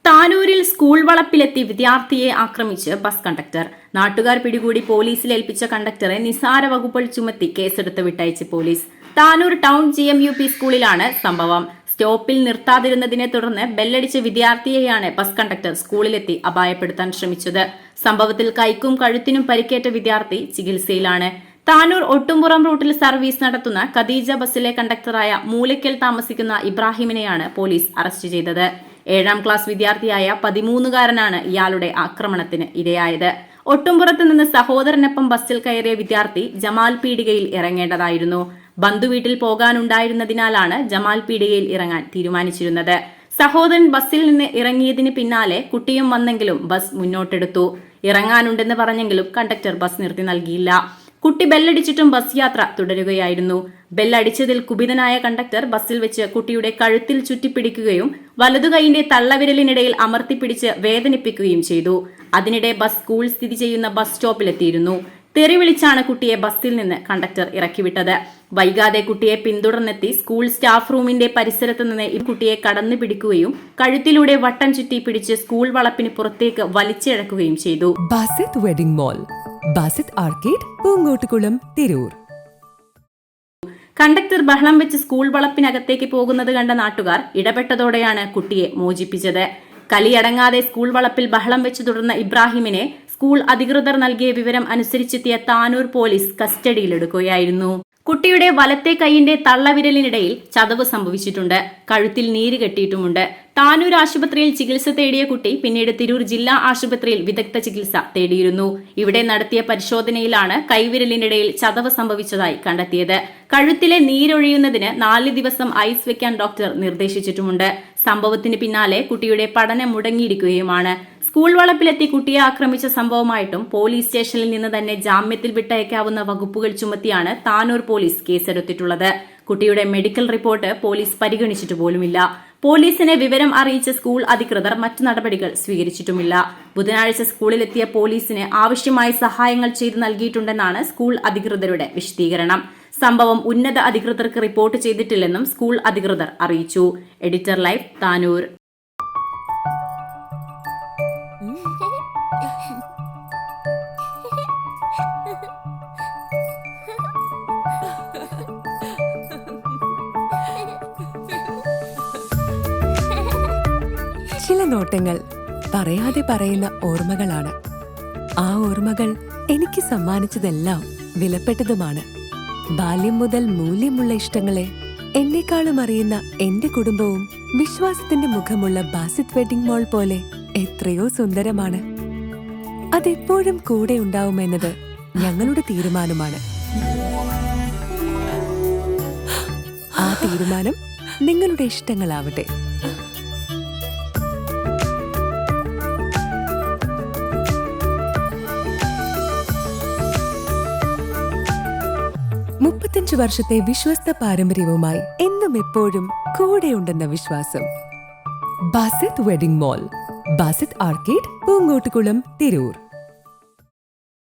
താനൂരിൽ school വളപ്പിലെത്തി വിദ്യാർത്ഥിയെ ആക്രമിച്ച് bus conductor. നാട്ടുകാർ പിടികൂടി പോലീസിൽ ഏൽപ്പിച്ച കണ്ടക്ടറെ നിസാര വകുപ്പുകൾ ചുമത്തി കേസെടുത്ത് വിട്ടയച്ച് പോലീസ്. താനൂർ ടൗൺ GMUP സ്കൂളിലാണ് സംഭവം. സ്റ്റോപ്പിൽ നിർത്താതിരുന്നതിനെ തുടർന്ന് ബെല്ലടിച്ച വിദ്യാർത്ഥിയെയാണ് ബസ് കണ്ടക്ടർ സ്കൂളിലെത്തി അപായപ്പെടുത്താൻ ശ്രമിച്ചത്. സംഭവത്തിൽ കൈക്കും കഴുത്തിനും പരിക്കേറ്റ വിദ്യാർത്ഥി ചികിത്സയിലാണ്. താനൂർ ഒട്ടുംപുറം റൂട്ടിൽ സർവീസ് നടത്തുന്ന ഖദീജ ബസ്സിലെ കണ്ടക്ടറായ മൂലയ്ക്കൽ താമസിക്കുന്ന ഇബ്രാഹിമിനെയാണ് പോലീസ് അറസ്റ്റ് ചെയ്തത്. 7ാം ക്ലാസ് വിദ്യാർത്ഥിയായ 13-കാരനാണ് ഇയാളുടെ ആക്രമണത്തിന് ഇരയായത്. ഒട്ടുംപുറത്ത് നിന്ന് സഹോദരനൊപ്പം ബസ്സിൽ കയറിയ വിദ്യാർത്ഥി ജമാൽ പീടികയിൽ ഇറങ്ങേണ്ടതായിരുന്നു. ബന്ധുവീട്ടിൽ പോകാനുണ്ടായിരുന്നതിനാലാണ് ജമാൽ പീടികയിൽ ഇറങ്ങാൻ തീരുമാനിച്ചിരുന്നത്. സഹോദരൻ ബസ്സിൽ നിന്ന് ഇറങ്ങിയതിന് പിന്നാലെ കുട്ടിയും വന്നെങ്കിലും ബസ് മുന്നോട്ടെടുത്തു. ഇറങ്ങാനുണ്ടെന്ന് പറഞ്ഞെങ്കിലും കണ്ടക്ടർ ബസ് നിർത്തി നൽകിയില്ല. കുട്ടി ബെല്ലടിച്ചിട്ടും ബസ് യാത്ര തുടരുകയായിരുന്നു. ബെല്ലടിച്ചതിൽ കുപിതനായ കണ്ടക്ടർ ബസ്സിൽ വെച്ച് കുട്ടിയുടെ കഴുത്തിൽ ചുറ്റിപ്പിടിക്കുകയും വലതുകൈയിന്റെ തള്ളവിരലിനിടയിൽ അമർത്തിപ്പിടിച്ച് വേദനിപ്പിക്കുകയും ചെയ്തു. അതിനിടെ ബസ് സ്കൂൾ സ്ഥിതി ചെയ്യുന്ന ബസ് സ്റ്റോപ്പിലെത്തിയിരുന്നു. തെറി വിളിച്ചാണ് കുട്ടിയെ ബസ്സിൽ നിന്ന് കണ്ടക്ടർ ഇറക്കിവിട്ടത്. വൈകാതെ കുട്ടിയെ പിന്തുടർന്നെത്തി സ്കൂൾ സ്റ്റാഫ് റൂമിന്റെ പരിസരത്ത് നിന്ന് ഈ കുട്ടിയെ കടന്നു പിടിക്കുകയും കഴുത്തിലൂടെ വട്ടം ചുറ്റി പിടിച്ച് സ്കൂൾ വളപ്പിന് പുറത്തേക്ക് വലിച്ചിഴക്കുകയും ചെയ്തു. Basith wedding mall, Basith arcade, Poongottukulam, Tirur. Conductor ബഹളം വെച്ച് സ്കൂൾ വളപ്പിനകത്തേക്ക് പോകുന്നത് കണ്ട നാട്ടുകാർ ഇടപെട്ടതോടെയാണ് കുട്ടിയെ മോചിപ്പിച്ചത്. കലിയടങ്ങാതെ സ്കൂൾ വളപ്പിൽ ബഹളം വെച്ച് തുടർന്ന ഇബ്രാഹിമിനെ സ്കൂൾ അധികൃതർ നൽകിയ വിവരം അനുസരിച്ചെത്തിയ താനൂർ പോലീസ് കസ്റ്റഡിയിലെടുക്കുകയായിരുന്നു. കുട്ടിയുടെ വലത്തെ കൈയിന്റെ തള്ളവിരലിനിടയിൽ ചതവ് സംഭവിച്ചിട്ടുണ്ട്. കഴുത്തിൽ നീര് കെട്ടിയിട്ടുമുണ്ട്. താനൂർ ആശുപത്രിയിൽ ചികിത്സ തേടിയ കുട്ടി പിന്നീട് തിരൂർ ജില്ലാ ആശുപത്രിയിൽ വിദഗ്ധ ചികിത്സ തേടിയിരുന്നു. ഇവിടെ നടത്തിയ പരിശോധനയിലാണ് കൈവിരലിനിടയിൽ ചതവ് സംഭവിച്ചതായി കണ്ടെത്തിയത്. കഴുത്തിലെ നീരൊഴിയുന്നതിന് 4 ദിവസം ഐസ് വെക്കാൻ ഡോക്ടർ നിർദ്ദേശിച്ചിട്ടുമുണ്ട്. സംഭവത്തിന് പിന്നാലെ കുട്ടിയുടെ പഠനം മുടങ്ങിയിരിക്കുകയുമാണ്. സ്കൂൾ വളപ്പിലെത്തി കുട്ടിയെ ആക്രമിച്ച സംഭവമായിട്ടും പോലീസ് സ്റ്റേഷനിൽ നിന്ന് തന്നെ ജാമ്യത്തിൽ വിട്ടയക്കാവുന്ന വകുപ്പുകൾ ചുമത്തിയാണ് താനൂർ പോലീസ് കേസെടുത്തിട്ടുള്ളത്. കുട്ടിയുടെ മെഡിക്കൽ റിപ്പോർട്ട് പോലീസ് പരിഗണിച്ചിട്ട് പോലുമില്ല. പോലീസിനെ വിവരം അറിയിച്ച സ്കൂൾ അധികൃതർ മറ്റു നടപടികൾ സ്വീകരിച്ചിട്ടുമില്ല. ബുധനാഴ്ച സ്കൂളിലെത്തിയ പോലീസിന് ആവശ്യമായ സഹായങ്ങൾ ചെയ്തു നൽകിയിട്ടുണ്ടെന്നാണ് സ്കൂൾ അധികൃതരുടെ വിശദീകരണം. സംഭവം ഉന്നത അധികൃതർക്ക് റിപ്പോർട്ട് ചെയ്തിട്ടില്ലെന്നും സ്കൂൾ അധികൃതർ അറിയിച്ചു. Editor live, Tanur. ചില നോട്ടങ്ങൾ പറയാതെ പറയുന്ന ഓർമ്മകളാണ്. ആ ഓർമ്മകൾ എനിക്ക് സമ്മാനിച്ചതെല്ലാം വിലപ്പെട്ടതുമാണ്. ബാല്യം മുതൽ മൂല്യമുള്ള ഇഷ്ടങ്ങളെ എന്നെക്കാളും അറിയുന്ന എന്റെ കുടുംബവും വിശ്വാസത്തിന്റെ മുഖമുള്ള ബാസിത് വെഡിംഗ് മോൾ പോലെ എത്രയോ സുന്ദരമാണ്. അതെപ്പോഴും കൂടെ ഉണ്ടാവുമെന്നത് ഞങ്ങളുടെ തീരുമാനമാണ്. ആ തീരുമാനം നിങ്ങളുടെ ഇഷ്ടങ്ങളാവട്ടെ. വർഷത്തെ വിശ്വസ്ത പാരമ്പര്യവുമായി എന്നും എപ്പോഴും കൂടെയുണ്ടെന്ന വിശ്വാസം. Basith wedding mall, Basith arcade, Poongottukulam, Tirur.